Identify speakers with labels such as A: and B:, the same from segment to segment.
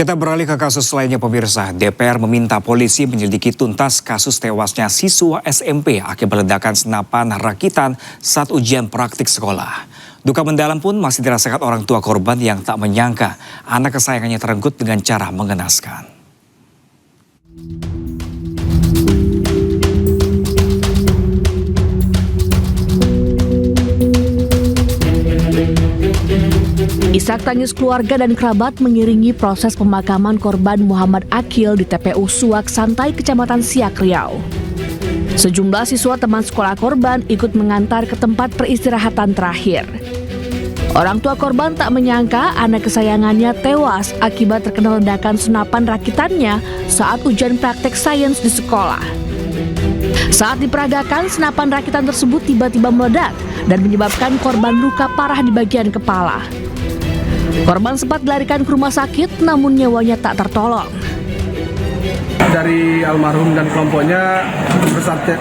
A: Kita beralih ke kasus lainnya pemirsa. DPR meminta polisi menyelidiki tuntas kasus tewasnya siswa SMP akibat ledakan senapan rakitan saat ujian praktik sekolah. Duka mendalam pun masih dirasakan orang tua korban yang tak menyangka anak kesayangannya terenggut dengan cara mengenaskan.
B: Isak tangis keluarga dan kerabat mengiringi proses pemakaman korban Muhammad Akil di TPU Suak Santai, Kecamatan Siak, Riau. Sejumlah siswa teman sekolah korban ikut mengantar ke tempat peristirahatan terakhir. Orang tua korban tak menyangka anak kesayangannya tewas akibat terkena ledakan senapan rakitannya saat ujian praktek sains di sekolah. Saat diperagakan, senapan rakitan tersebut tiba-tiba meledak dan menyebabkan korban luka parah di bagian kepala. Korban sempat dilarikan ke rumah sakit, namun nyawanya tak tertolong.
C: Dari almarhum dan kelompoknya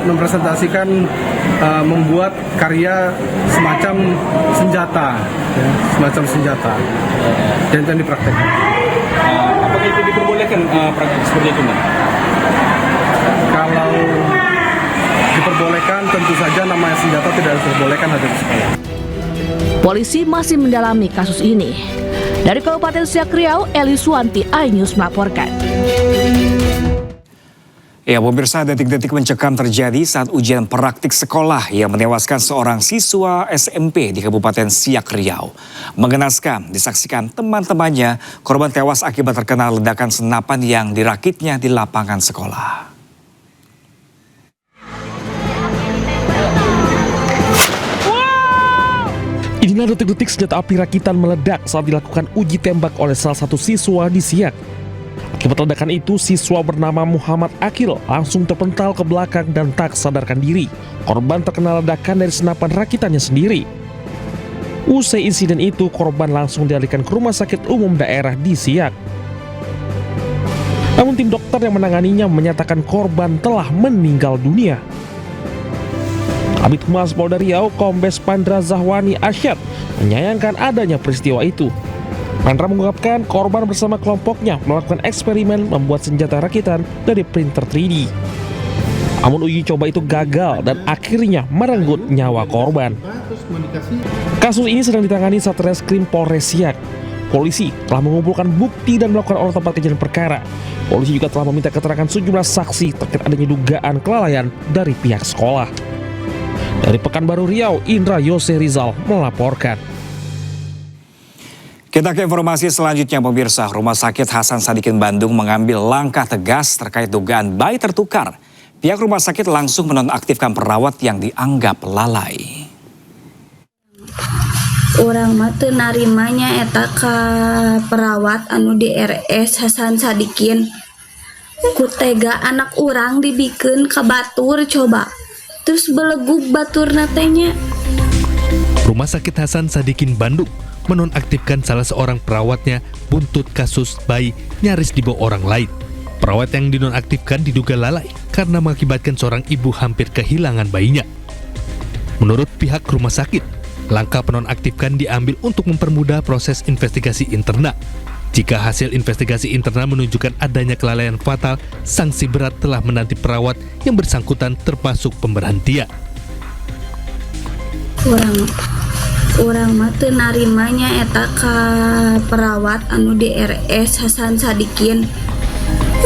C: mempresentasikan membuat karya semacam senjata, dan itu dipraktekkan.
D: Apakah itu diperbolehkan praktik seperti itu, Mbak?
C: Kalau diperbolehkan, tentu saja namanya senjata tidak diperbolehkan ada di sekolah.
B: Polisi masih mendalami kasus ini. Dari Kabupaten Siak, Riau, Eli Suwanti, iNews melaporkan.
A: Ya, pemirsa, detik-detik mencekam terjadi saat ujian praktik sekolah yang menewaskan seorang siswa SMP di Kabupaten Siak, Riau. Mengenaskan disaksikan teman-temannya, korban tewas akibat terkena ledakan senapan yang dirakitnya di lapangan sekolah.
E: Inilah detik-detik senjata api rakitan meledak saat dilakukan uji tembak oleh salah satu siswa di Siak. Akibat ledakan itu, siswa bernama Muhammad Akil langsung terpental ke belakang dan tak sadarkan diri. Korban terkena ledakan dari senapan rakitannya sendiri. Usai insiden itu, korban langsung dialihkan ke rumah sakit umum daerah di Siak. Namun tim dokter yang menanganinya menyatakan korban telah meninggal dunia. Kabid Humas Polda Riau, Kombes Pandra Zahwani Asyad, menyayangkan adanya peristiwa itu. Pandra mengungkapkan korban bersama kelompoknya melakukan eksperimen membuat senjata rakitan dari printer 3D. Namun uji coba itu gagal dan akhirnya merenggut nyawa korban. Kasus ini sedang ditangani Satreskrim Polres Siak. Polisi telah mengumpulkan bukti dan melakukan olah tempat kejadian perkara. Polisi juga telah meminta keterangan sejumlah saksi terkait adanya dugaan kelalaian dari pihak sekolah. Dari Pekanbaru Riau, Indra Yose Rizal melaporkan.
A: Kita ke informasi selanjutnya pemirsa. Rumah sakit Hasan Sadikin Bandung mengambil langkah tegas terkait dugaan bayi tertukar. Pihak rumah sakit langsung menonaktifkan perawat yang dianggap lalai.
F: Orang mah teu narimanya eta ka perawat anu di RS Hasan Sadikin. Ku tega anak urang dibikeun ka batur coba. Terus beleguk batur natenya.
G: Rumah sakit Hasan Sadikin Bandung menonaktifkan salah seorang perawatnya buntut kasus bayi nyaris dibawa orang lain. Perawat yang dinonaktifkan diduga lalai karena mengakibatkan seorang ibu hampir kehilangan bayinya. Menurut pihak rumah sakit, langkah penonaktifkan diambil untuk mempermudah proses investigasi internal. Jika hasil investigasi internal menunjukkan adanya kelalaian fatal, sanksi berat telah menanti perawat yang bersangkutan termasuk pemberhentian.
F: Urang mah teu narimanya eta ka perawat anu di RS Hasan Sadikin.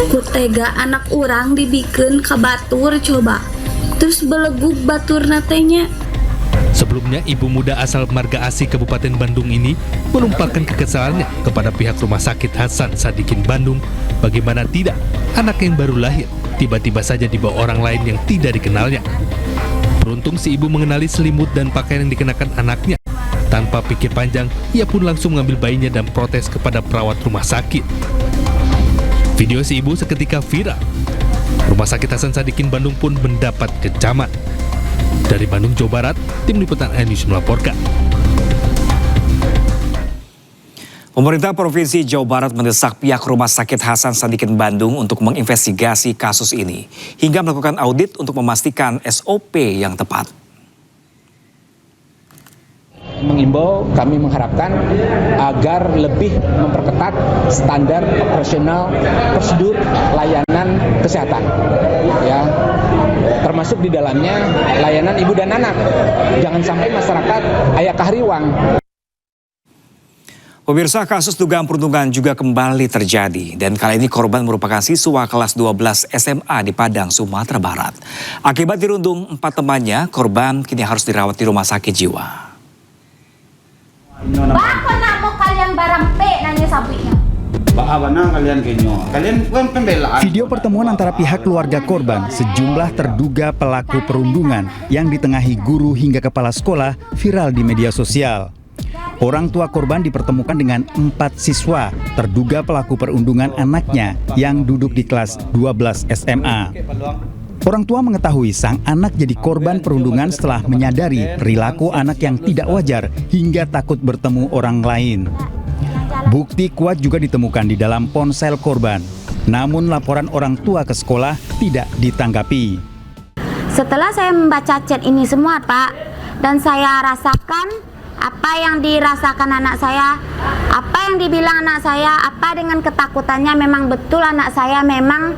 F: Ku tega anak urang dibikeun ka batur coba. Terus beleguk batur natenya.
G: Sebelumnya, ibu muda asal Marga Asih Kabupaten Bandung ini menumpahkan kekesalannya kepada pihak rumah sakit Hasan Sadikin Bandung. Bagaimana tidak, anak yang baru lahir tiba-tiba saja dibawa orang lain yang tidak dikenalnya. Beruntung si ibu mengenali selimut dan pakaian yang dikenakan anaknya. Tanpa pikir panjang, ia pun langsung mengambil bayinya dan protes kepada perawat rumah sakit. Video si ibu seketika viral. Rumah sakit Hasan Sadikin Bandung pun mendapat kecaman. Dari Bandung, Jawa Barat, tim liputan iNews melaporkan.
A: Pemerintah Provinsi Jawa Barat mendesak pihak Rumah Sakit Hasan Sadikin Bandung untuk menginvestigasi kasus ini hingga melakukan audit untuk memastikan SOP yang tepat.
H: mengimbau, kami mengharapkan agar lebih memperketat standar operasional prosedur layanan kesehatan, ya, termasuk di dalamnya layanan ibu dan anak. Jangan sampai masyarakat aya kahriwang.
A: Pemirsa, kasus dugaan perundungan juga kembali terjadi dan kali ini korban merupakan siswa kelas 12 SMA di Padang, Sumatera Barat. Akibat dirundung 4 temannya, korban kini harus dirawat di rumah sakit jiwa.
I: Bako na mo kalian barang P nanya sabinya.
J: Video pertemuan antara pihak keluarga korban, sejumlah terduga pelaku perundungan yang ditengahi guru hingga kepala sekolah viral di media sosial. Orang tua korban dipertemukan dengan 4 siswa terduga pelaku perundungan anaknya yang duduk di kelas 12 SMA. Orang tua mengetahui sang anak jadi korban perundungan setelah menyadari perilaku anak yang tidak wajar hingga takut bertemu orang lain. Bukti kuat juga ditemukan di dalam ponsel korban. Namun laporan orang tua ke sekolah tidak ditanggapi.
I: Setelah saya membaca chat ini semua, Pak, dan saya rasakan apa yang dirasakan anak saya, apa yang dibilang anak saya, apa dengan ketakutannya, memang betul anak saya memang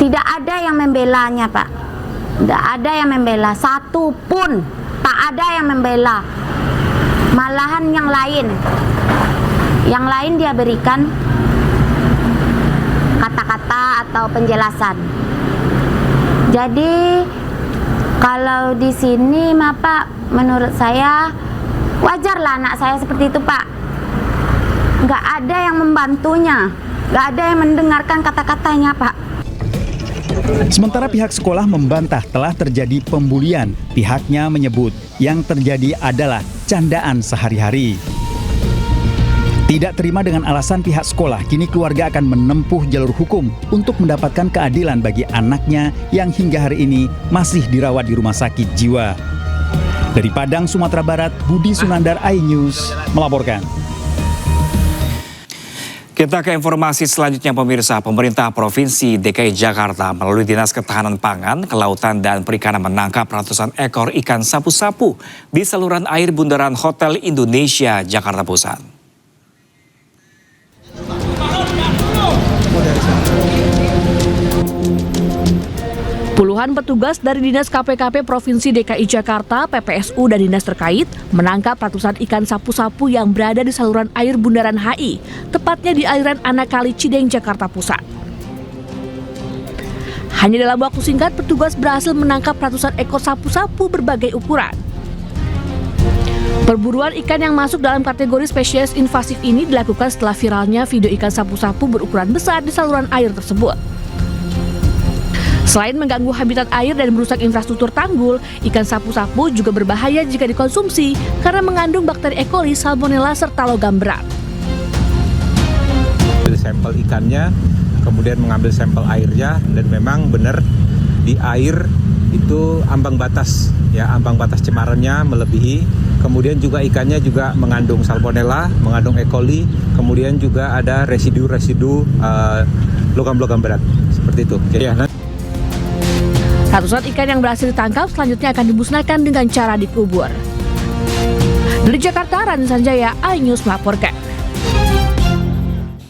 I: tidak ada yang membelanya, Pak. Tidak ada yang membela, satu pun tak ada yang membela. Malahan yang lain dia berikan kata-kata atau penjelasan. Jadi kalau di sini, Pak, menurut saya wajarlah anak saya seperti itu, Pak. Nggak ada yang membantunya, nggak ada yang mendengarkan kata-katanya, Pak.
J: Sementara pihak sekolah membantah telah terjadi pembulian. Pihaknya menyebut yang terjadi adalah candaan sehari-hari. Tidak terima dengan alasan pihak sekolah, kini keluarga akan menempuh jalur hukum untuk mendapatkan keadilan bagi anaknya yang hingga hari ini masih dirawat di rumah sakit jiwa. Dari Padang, Sumatera Barat, Budi Sunandar, iNews melaporkan.
A: Kita ke informasi selanjutnya, pemirsa. Pemerintah Provinsi DKI Jakarta melalui Dinas Ketahanan Pangan, Kelautan dan Perikanan menangkap ratusan ekor ikan sapu-sapu di saluran air Bundaran Hotel Indonesia, Jakarta Pusat.
B: Puluhan petugas dari Dinas KPKP Provinsi DKI Jakarta, PPSU dan dinas terkait menangkap ratusan ikan sapu-sapu yang berada di saluran air Bundaran HI, tepatnya di aliran anak Kali Cideng, Jakarta Pusat. Hanya dalam waktu singkat, petugas berhasil menangkap ratusan ekor sapu-sapu berbagai ukuran. Perburuan ikan yang masuk dalam kategori spesies invasif ini dilakukan setelah viralnya video ikan sapu-sapu berukuran besar di saluran air tersebut. Selain mengganggu habitat air dan merusak infrastruktur tanggul, ikan sapu-sapu juga berbahaya jika dikonsumsi karena mengandung bakteri E. coli, salmonella, serta logam berat.
K: Sampel ikannya, kemudian mengambil sampel airnya, dan memang benar di air itu ambang batas cemarannya melebihi. Kemudian juga ikannya juga mengandung salmonella, mengandung E. coli, kemudian juga ada residu-residu logam-logam berat seperti itu.
B: Ratusan ikan yang berhasil ditangkap selanjutnya akan dimusnahkan dengan cara dikubur. Dari Jakarta, Rani Sanjaya, iNews melaporkan.